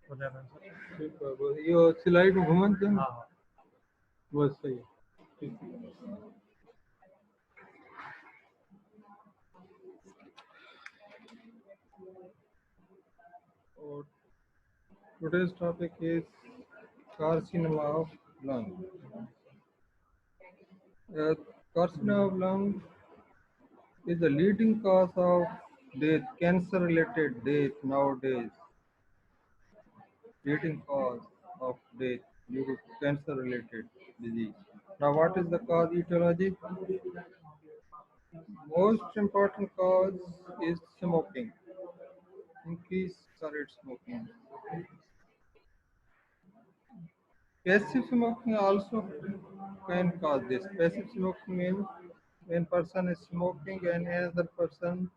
ठीक है, बस यो स्लाइड घुमन थे ना, बस सही है। ठीक है। और today's topic is carcinoma of lung. Uh, Carcinoma of lung is the leading cause of death, cancer-related death nowadays. Leading cause of death due to cancer-related disease. Now, what is the cause etiology? Most important cause is smoking. Increase cigarette smoking. Passive smoking also can cause this. Passive smoking means when person is smoking and another person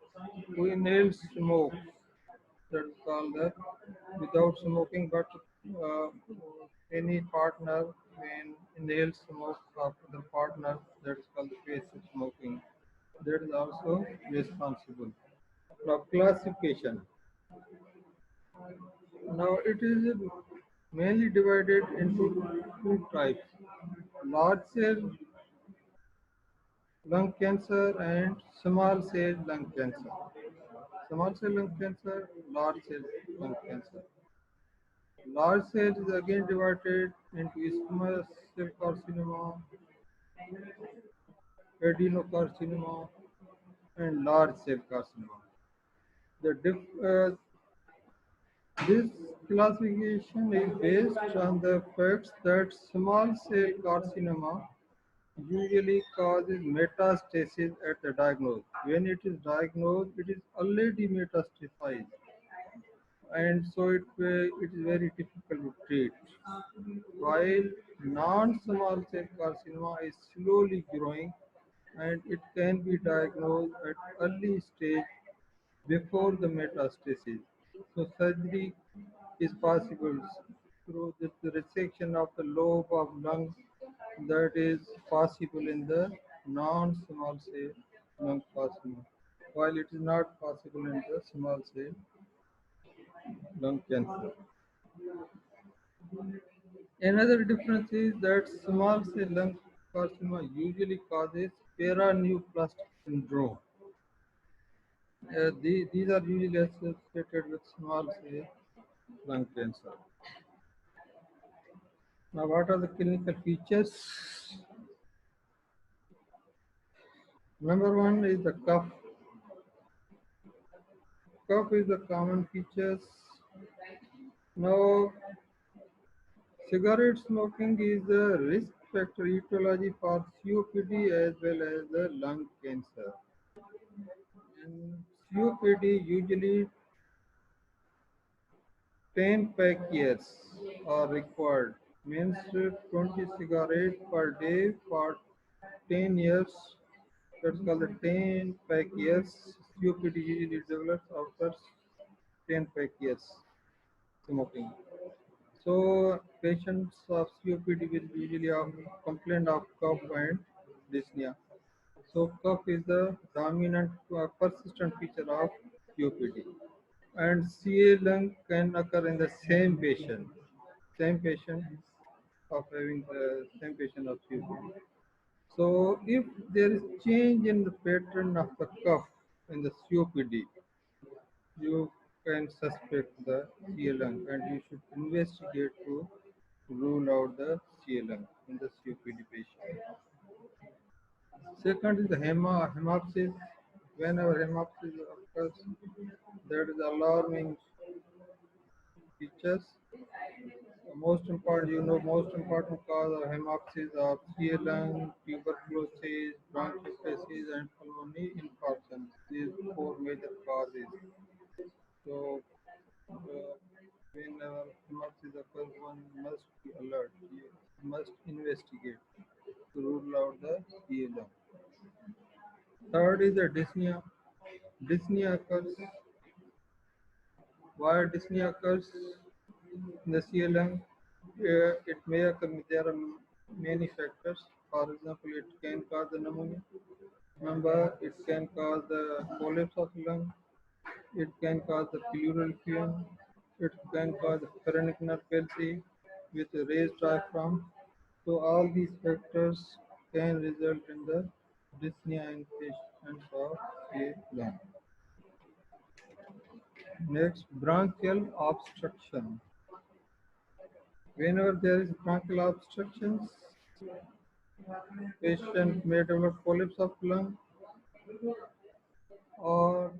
who inhales smoke. That's called the without smoking, but uh, any partner when inhales smoke of the partner, that's called passive smoking. That is also responsible. Now classification. Now it is mainly divided into two types: large cell lung cancer and small cell lung cancer. Small cell lung cancer, large cell lung cancer. Large cell is again divided into squamous cell carcinoma, adenocarcinoma, and large cell carcinoma. The this classification is based on the facts that small cell carcinoma usually causes metastasis at the diagnosis. When it is diagnosed, it is already metastasized, and so it is very difficult to treat. While non-small cell carcinoma is slowly growing and it can be diagnosed at early stage before the metastasis. So surgery is possible through the resection of the lobe of lung that is possible in the non-small cell lung carcinoma, while it is not possible in the small cell lung cancer. Another difference is that small cell lung carcinoma usually causes paraneoplastic syndrome. These are usually associated with small cell lung cancer. Now, what are the clinical features? Number one is the cough. Cough is the common features. Now, cigarette smoking is the risk factor etiology for COPD as well as the lung cancer. In COPD, usually 10 pack years are required, means 20 cigarettes per day for 10 years. That's called the 10 pack years. COPD usually develops after 10 pack years smoking. So patients of COPD will usually have complaint of cough and dyspnea. So cough is the dominant persistent feature of COPD. And CA lung can occur in the same patient of having the same patient of COPD. So if there is change in the pattern of the cough in the COPD, you can suspect the CA lung and you should investigate to rule out the CA lung in the COPD patient. Second is the hemoptysis. Whenever hemoptysis occurs, that is alarming features. Most important cause of hemoptysis are CA lung, tuberculosis, bronchiectasis, and pulmonary infarction. These four major causes. So, whenever hemoptysis occurs, one must be alert. You must investigate to rule out the CA lung. Third is the dyspnea. Dyspnea occurs. Why dyspnea occurs in the CA lung? It may occur. There are many factors. For example, it can cause the pneumonia. Remember, it can cause the collapse of lung. It can cause the pleural effusion. It can cause phrenic nerve palsy with a raised diaphragm. So all these factors can result in the dyspnea in patients of a lung. Next, bronchial obstruction. Whenever there is bronchial obstructions, patient may develop polyps of lung, or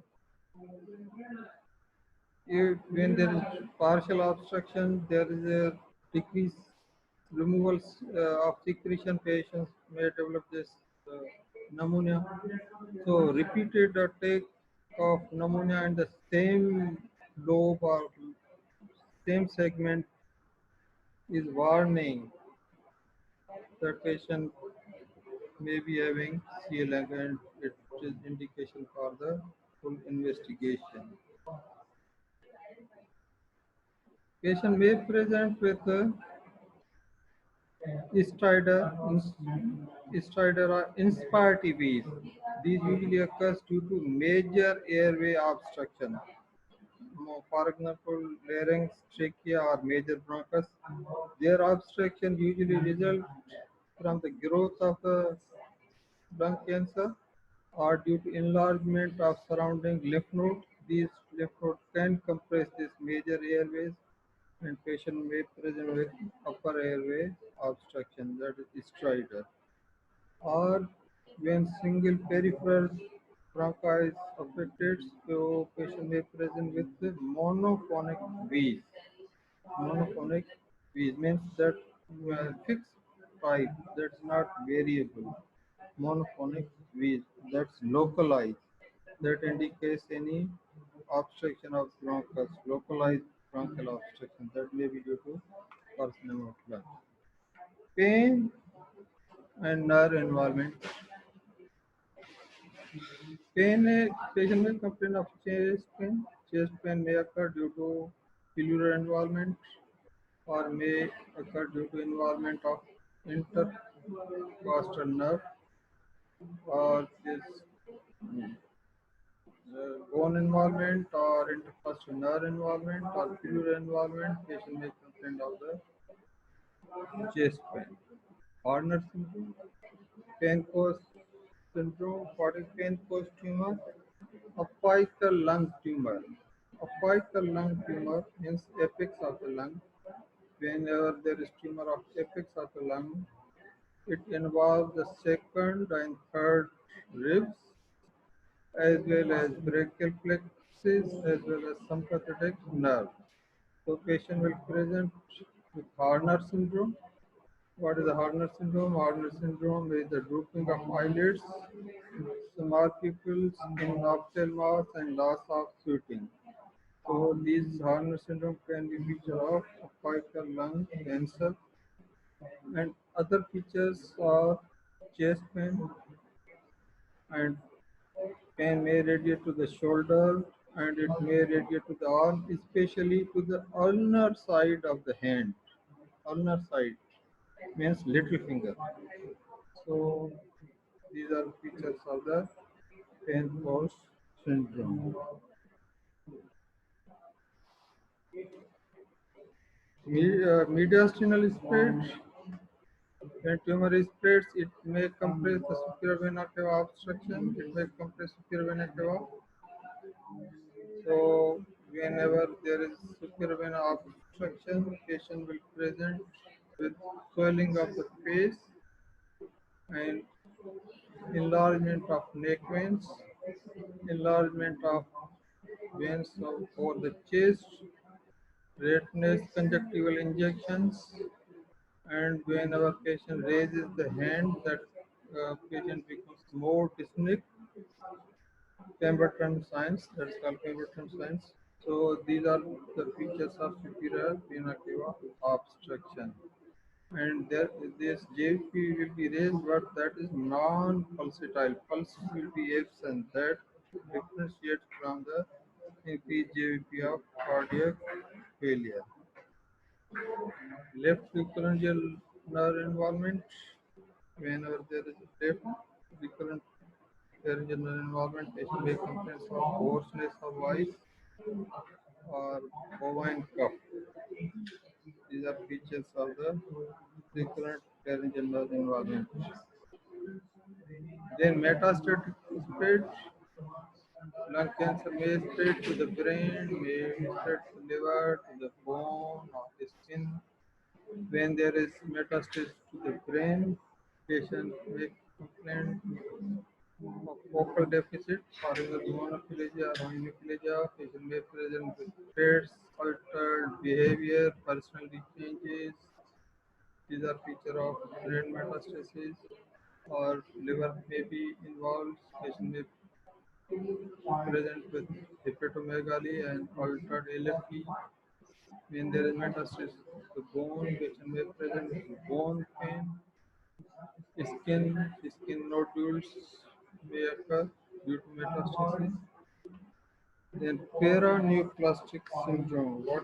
if when there is partial obstruction, there is a decrease removal of secretion. Patients may develop this uh, pneumonia. So repeated attack of pneumonia in the same lobe or same segment is warning that patient may be having CLN, and it is indication for the full investigation. Patient may present with stridor or inspired TBs. These usually occurs due to major airway obstruction. For example, larynx, trachea, or major bronchus. Their obstruction usually result from the growth of the lung cancer or due to enlargement of surrounding lymph nodes. These lymph nodes can compress these major airways, and patient may present with upper airway obstruction, that is stridor. Or when single peripheral bronchi is affected, so patient may present with the monophonic wheeze. Monophonic wheeze means that fixed type, that's not variable. Monophonic wheeze, that's localized. That indicates any obstruction of bronchus, localized bronchial obstruction that may be due to carcinoma of lung. Pain and nerve involvement. Patient may complain of chest pain. Chest pain may occur due to pleural involvement or may occur due to involvement of intercostal nerve or this bone involvement or intercostal nerve involvement or pleural involvement. Patient may complain of the chest pain. Horner syndrome, pain cause syndrome, what is pain cause tumor? Apical lung tumor. Apical lung tumor means apex of the lung. Whenever there is tumor of apex of the lung, it involves the second and third ribs as well as brachial plexus as well as sympathetic nerve. So patient will present with Horner syndrome. What is the Horner syndrome? Horner syndrome is the drooping of eyelids, small pupils in ophthalmos, and loss of sweating. So these Horner syndrome can be feature of apical lung cancer, and other features are chest pain, and pain may radiate to the shoulder, and it may radiate to the arm, especially to the ulnar side of the hand. Ulnar side means little finger. So these are features of the Penrose syndrome. Mediastinal spread. When tumor spreads, it may compress the superior vena cava obstruction. It may compress superior vena cava. So whenever there is superior vena obstruction, patient will present with swelling of the face and enlargement of neck veins, enlargement of veins over the chest, redness, conjunctival injections, and whenever patient raises the hand, that patient becomes more dyspneic. Pemberton signs, that's called Pemberton signs. So these are the features of superior vena cava obstruction. And there, this JVP will be raised, but that is non-pulsatile. Pulse will be absent. That differentiates from the increased JVP of cardiac failure. Left recurrential nerve involvement. Whenever there is left recurrent laryngeal nerve involvement, patient may complain of hoarseness of voice, or bovine cup. These are features of the recurrent laryngeal involvement. Then metastatic spread, lung cancer may spread to the brain, may spread to liver, to the bone or the skin. When there is metastasis to the brain, patient may complain of focal deficit or monophagia or hemiplegia. Patient may present with traits, altered behavior, personality changes. These are feature of brain metastasis or liver may be involved. Patient may present with hepatomegaly and altered LFT. When there is metastasis to the bone, patient may present with bone pain, skin nodules may occur due to metastasis. Then paraneoplastic syndrome. What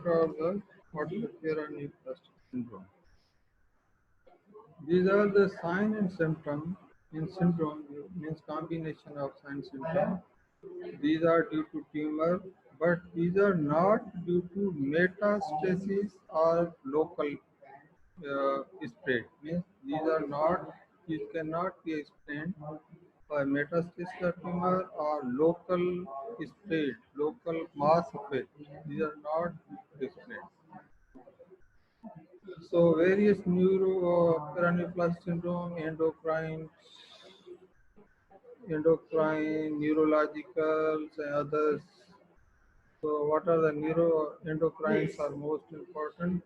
is the paraneoplastic syndrome? These are the sign and symptom. In syndrome means combination of sign and symptom. These are due to tumor, but these are not due to metastasis or local spread. Means these cannot be explained by metastasis of tumor or local spread, local mass effect. These are not explained. So various paraneoplastic syndrome, endocrine, neurologicals, and others. So what are the neuroendocrines are most important?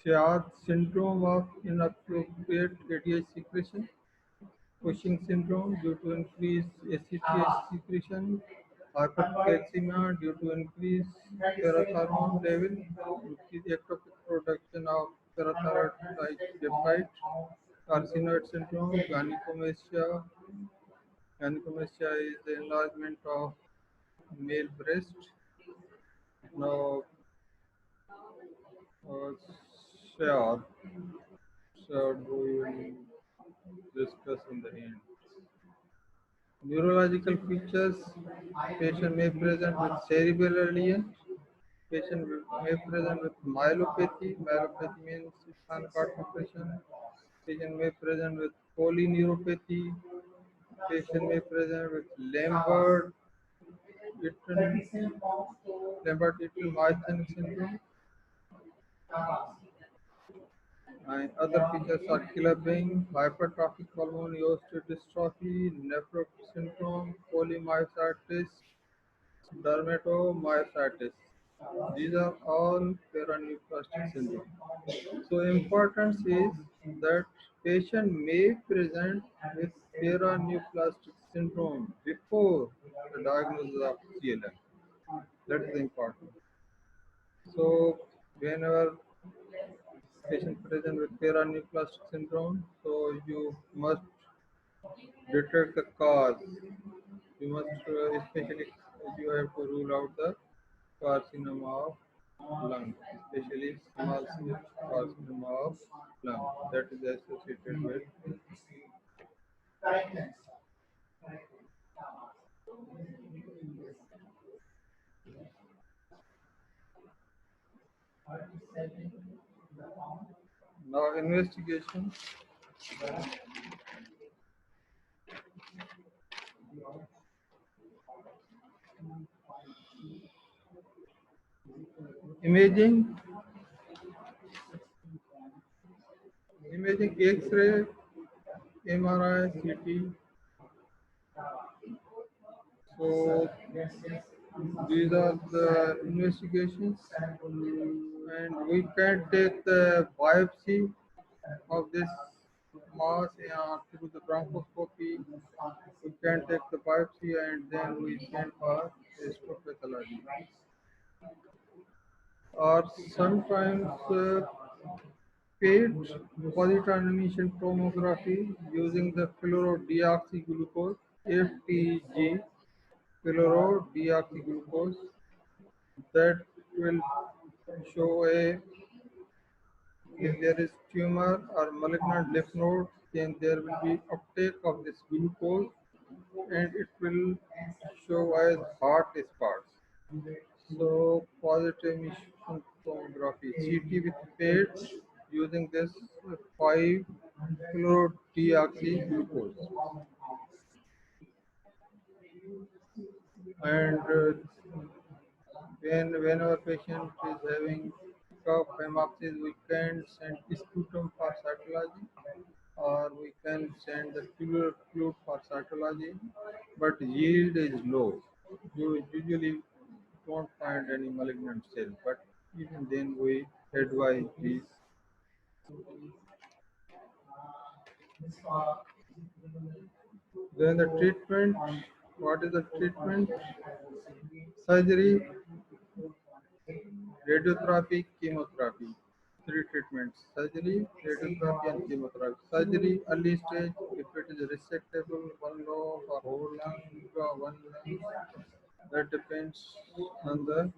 Chiari syndrome of inappropriate ADH secretion, Cushing syndrome due to increased ACTH secretion, hypercalcemia due to increased parathyroid level, increased ectopic production of parathyroid peptide, carcinoid syndrome, gynecomastia. Gynecomastia is the enlargement of male breast. Now, uh, sure, sure, we will discuss in the end. Neurological features, patient may present with cerebral lesion, patient may present with myelopathy, myelopathy means spinal cord compression, patient may present with polyneuropathy, patient may present with Lambert-Eaton myasthenic syndrome, and other features are clubbing, hypertrophic pulmonary osteodystrophy, nephrotic syndrome, polymyositis, dermatomyositis. These are all paraneoplastic syndrome. So importance is that patient may present with paraneoplastic syndrome before the diagnosis of CLM. That is important. So whenever patient present with paraneoplastic syndrome, so you must detect the cause. You must especially you have to rule out the carcinoma of lung, especially small cell carcinoma of lung that is associated with. Now investigation. Imaging, imaging X-ray, MRI, CT. So these are the investigations, and we can take the biopsy of this mass through the bronchoscopy. We can take the biopsy and then we send for histopathology. Or sometimes PET, positron emission tomography using the fluorodeoxyglucose, FTG, fluorodeoxyglucose, that will show a if there is tumor or malignant lymph node, then there will be uptake of this glucose and it will show as hot spots. So positive emission tomography, CT with PET using this 5 fluorodeoxyglucose, and when our patient is having cough hemoptysis, we can send sputum for cytology, or we can send the tubular fluid for cytology, but yield is low. You usually don't find any malignant cell, but even then we advise this. Then the treatment, what is the treatment? Surgery, radiotherapy, chemotherapy. Three treatments: surgery, radiotherapy, and chemotherapy. Surgery, early stage, if it is resectable, one lobe or whole lung, one lung, that depends on the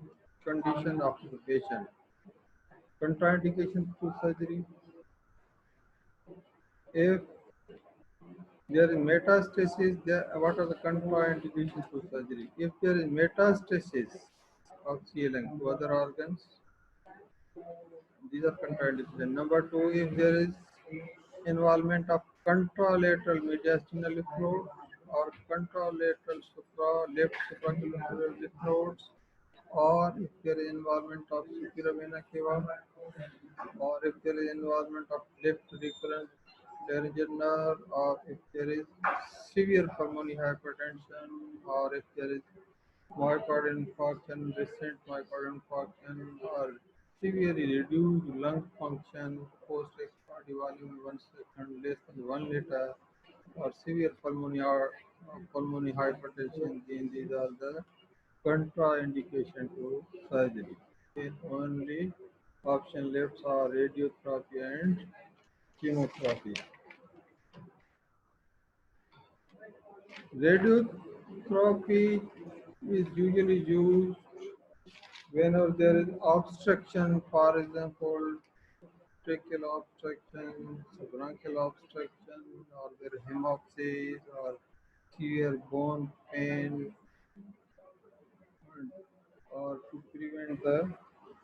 condition of the patient. Contraindication to surgery, if there is metastasis, what are the contraindications to surgery? If there is metastasis of CLN to other organs, these are contraindications. Number two, if there is involvement of contralateral mediastinal lymph node or contralateral left supraclavicular lymph nodes, or if there is involvement of superior vena cava, or if there is involvement of left recurrent laryngeal nerve, or if there is severe pulmonary hypertension, or if there is myocardial infarction, recent myocardial infarction, or severely reduced lung function, post-expiry volume 1 second, less than 1 liter, or severe pulmonary hypertension, then these are the contraindication to surgery. Then only option left are radiotherapy and chemotherapy. Radiotherapy is usually used whenever there is obstruction, for example, tracheal obstruction, bronchial obstruction, or there is hemoptysis, or severe bone pain, or to prevent the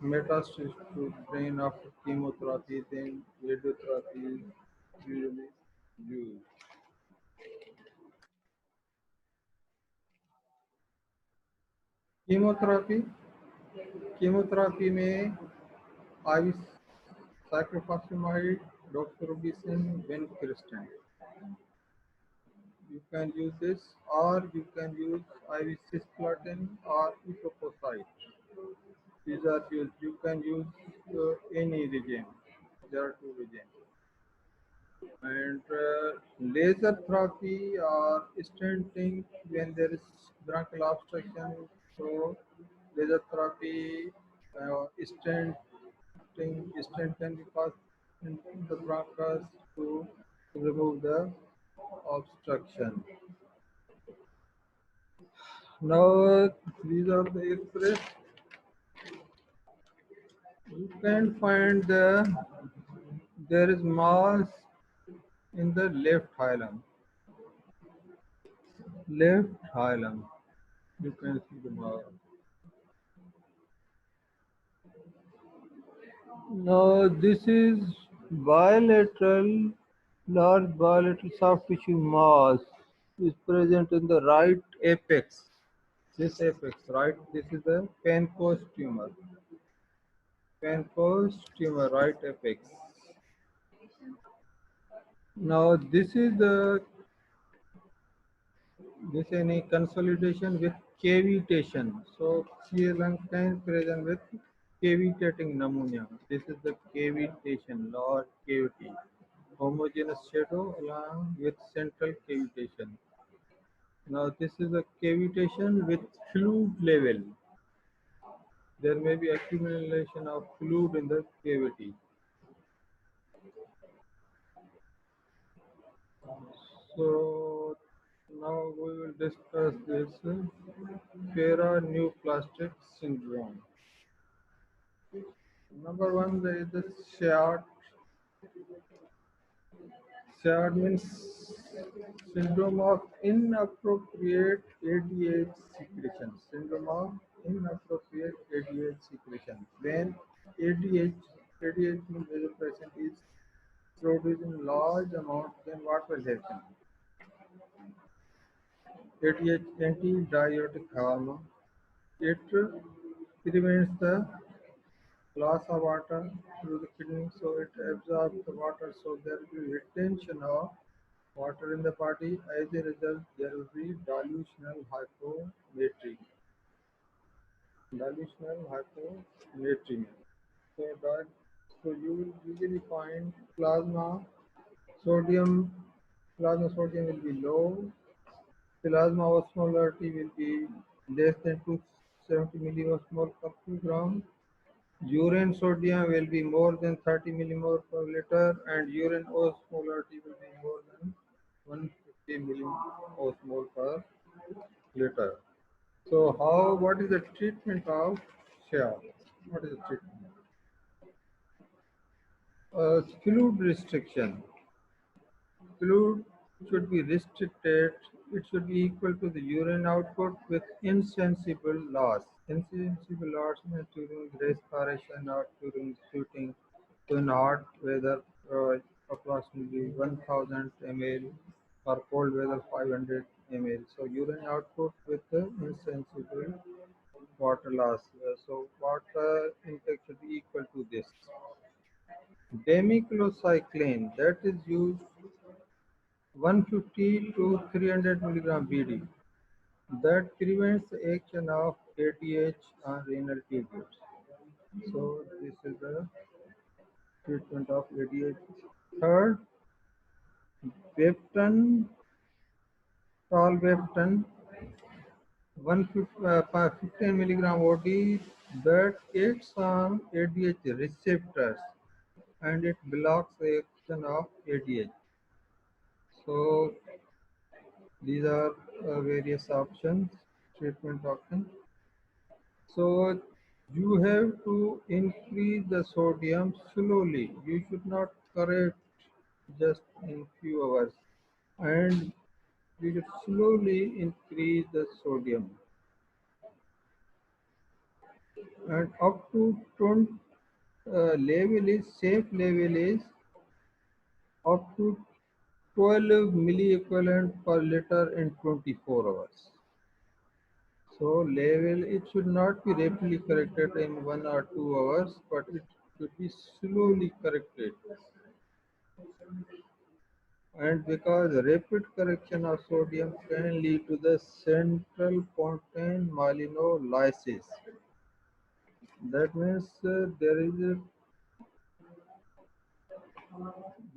metastasis to brain after chemotherapy, then radiotherapy is usually used. Chemotherapy, chemotherapy में IV cyclophosphamide, doxorubicin, vincristine. You can use this, or you can use IV cisplatin or etoposide. These are used. You can use any regime. There are two regimes. And laser therapy or stenting when there is bronchial obstruction. So laser therapy, stent can be passed into the bronchus to remove the obstruction. Now these are the X-rays. You can find there is mass in the left hilum. Left hilum. You can see the mass. Now this is bilateral, large bilateral soft tissue mass is present in the right apex. This apex, right? This is the Pancoast tumor. Pancoast tumor, right apex. Now this is any consolidation with cavitation. So C. lung can present with cavitating pneumonia. This is the cavitation, large cavity. Homogeneous shadow along with central cavitation. Now this is a cavitation with fluid level. There may be accumulation of fluid in the cavity. So now we will discuss this paraneoplastic syndrome. Number one, there is the SHART. SHART means syndrome of inappropriate ADH secretion. Syndrome of inappropriate ADH secretion. When ADH vasopressin is produced in large amount, then what will happen? ADH antidiuretic hormone. It prevents the loss of water through the kidney, so it absorbs the water, so there will be retention of water in the body. As a result, there will be dilutional hyponatremia. So that so you will usually find sodium plasma sodium will be low, plasma osmolarity will be less than 270 milliosmol per kilogram. Urine sodium will be more than 30 millimole per liter, and urine osmolarity will be more than 150 millimosmol per liter. So, what is the treatment of Shea? What is the treatment? Fluid restriction. Fluid should be restricted. It should be equal to the urine output with insensible loss. Insensible loss means during respiration or during shooting. So in hot weather, approximately 1000 ml, or cold weather 500 ml. So urine output with the insensible water loss. So water intake should be equal to this. Demiclocycline, that is used 150 to 300 milligram BD, that prevents the action of ATH on renal tubules. So this is the treatment of ADH. Third, Vaptan, tolvaptan, 15 milligram OD, that acts on ADH receptors and it blocks the action of ADH. So these are various options, treatment options. So you have to increase the sodium slowly. You should not correct just in few hours, and you should slowly increase the sodium. And up to 20 level is safe level is up to 12 milliequivalent per liter in 24 hours. So level it should not be rapidly corrected in 1 or 2 hours, but it should be slowly corrected. And because rapid correction of sodium can lead to the central pontine myelinolysis. That means there is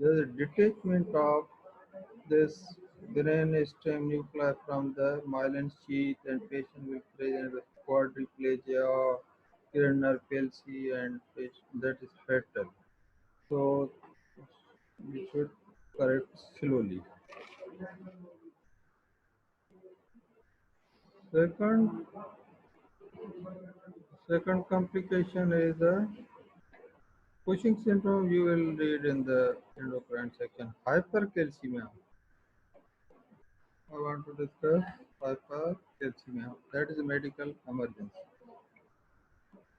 a detachment of this brain stem nuclei from the myelin sheath, and patient will present with quadriplegia, Kirner palsy, and that is fatal. So we should correct slowly. Second, second complication is the Cushing syndrome. You will read in the endocrine section. Hypercalcemia. I want to discuss hypercalcemia. That is a medical emergency.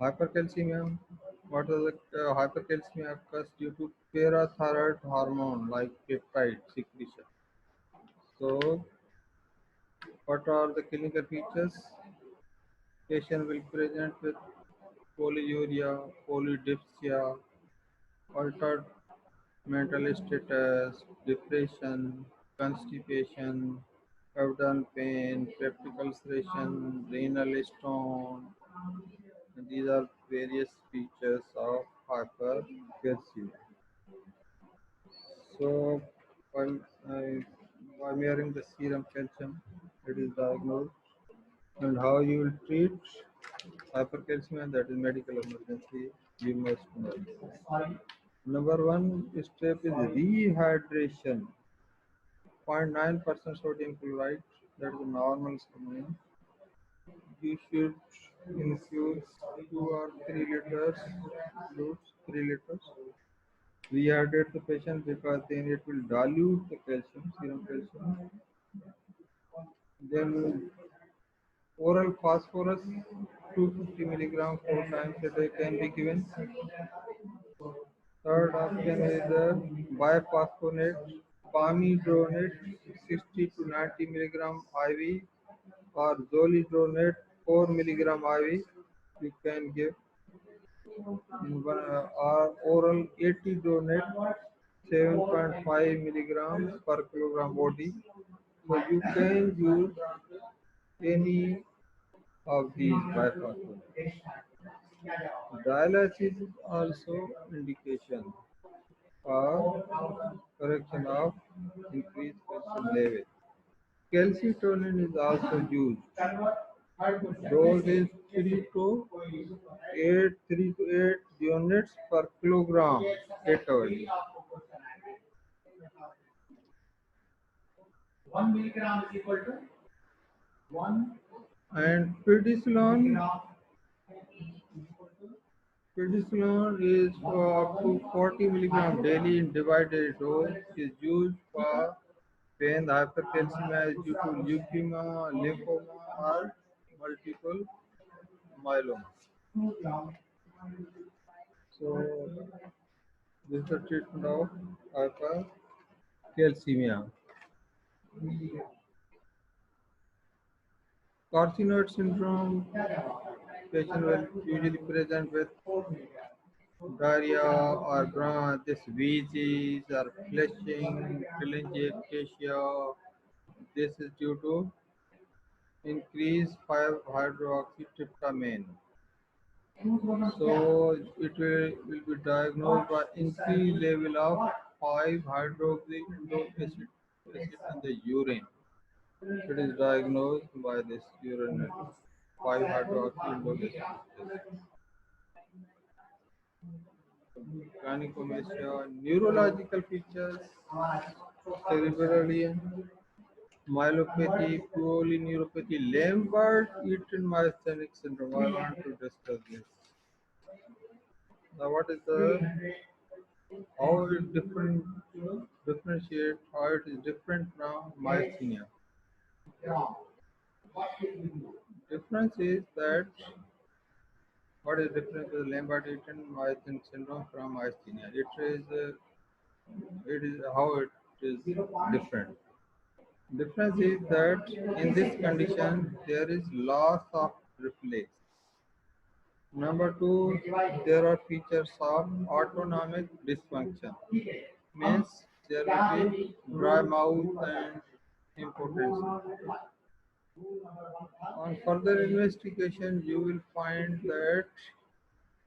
Hypercalcemia. What is the hypercalcemia occurs due to parathyroid hormone like peptide secretion. So, what are the clinical features? Patient will present with polyuria, polydipsia, altered mental status, depression, constipation, abdominal pain, peptic ulceration, renal stone. And these are various features of hypercalcemia. So, while, uh, by measuring the serum calcium, it is diagnosed, and how you will treat hypercalcemia, that is medical emergency, you must know. Number one step is rehydration. 0.9% sodium chloride, that is a normal saline. You should infuse 2 or 3 liters fluids, 3 liters. Rehydrate the patient because then it will dilute the calcium, serum calcium. Then Oral phosphorus 250 milligram 4 times a day can be given. Third option is biphosphonate, palmidronate 60 to 90 milligram IV or zoledronate 4 milligram IV. You can give or oral etidronate 7.5 milligrams per kilogram body. So you can use any of these biphosphonates. Dialysis is also indication for correction of increased calcium level. Calcitonin is also used. Dose is 3 to 8 units per kilogram 8 hours. And prednisolone is for up to 40 milligram daily in divided dose is used for pain hypercalcemia is due to leukemia, lymphoma, or multiple myeloma. So this is the treatment of hypercalcemia. Carcinoid syndrome patient will usually present with diarrhea or this wheezes or flushing, telangiectasia. This is due to increased 5-hydroxytryptamine. So it will be diagnosed by increased level of 5-hydroxyindole acid in the urine. It is diagnosed by this urine 5-hydroxyindole acid. Gynecomastia, neurological features, cerebral myelopathy, polyneuropathy, Lambert-Eaton myasthenic syndrome. I want to discuss this. Now, what is the how it differentiate how it is different from myasthenia? Difference is that what is different with Lambert-Eaton myasthenic syndrome from myasthenia? It is how it is different. Difference is that in this condition there is loss of reflex. Number two, there are features of autonomic dysfunction. Means there will be dry mouth and impotence. On further investigation, you will find that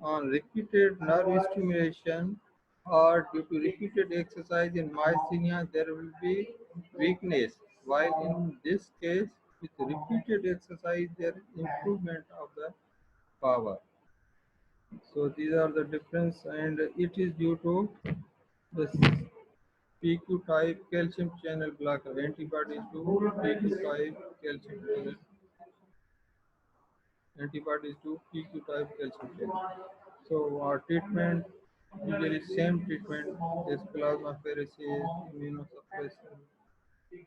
on repeated nerve stimulation or due to repeated exercise in myasthenia, there will be weakness. While in this case, with repeated exercise, there is improvement of the power. So these are the difference, and it is due to the PQ type calcium channel blocker antibodies to PQ type calcium channel antibodies to PQ type calcium channel. So our treatment usually same treatment is plasmapheresis, immunosuppression,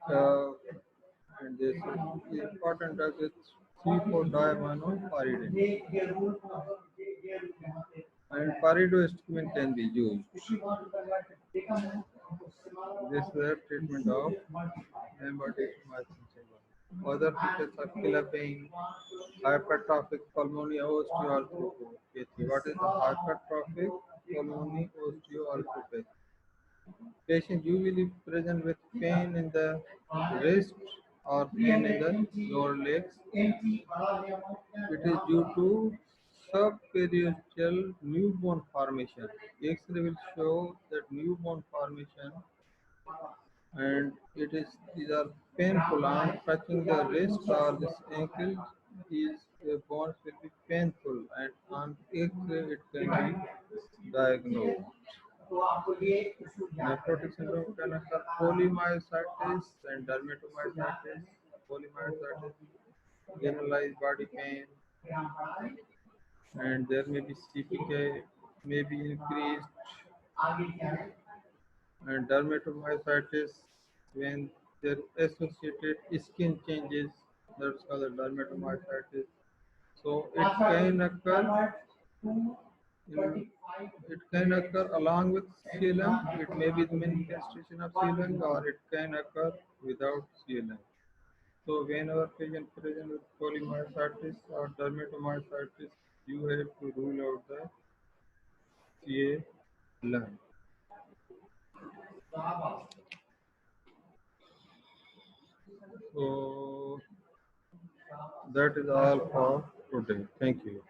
uh, and this important drug is 3,4-diaminopyridine. And pyridoxine can be used. This is the treatment of Lambert-Eaton syndrome. Other features are clubbing, hypertrophic pulmonary osteoarthropathy. What is the hypertrophic pulmonary osteoarthropathy? Patient usually present with pain in the wrist or pain in the lower legs. It is due to subperiosteal newborn formation. X-ray will show that newborn formation, and these are painful on touching the wrist or this ankle. These bones will be painful, and on X-ray it can be diagnosed. Nephrotic syndrome can occur polymyositis and dermatomyositis. Polymyositis, generalized body pain, and there may be CPK may be increased, and dermatomyositis when there associated skin changes That's called a dermatomyositis. So it can occur along with CLM. It may be the manifestation of CLM, or it can occur without CLM. So whenever patient present with polymyositis or dermatomyositis, you have to rule out the CLM. So that is all for today. Thank you.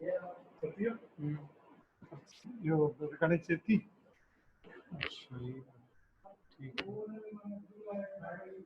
चलती है हम्म, यो recording चलती अच्छा ये ठीक है।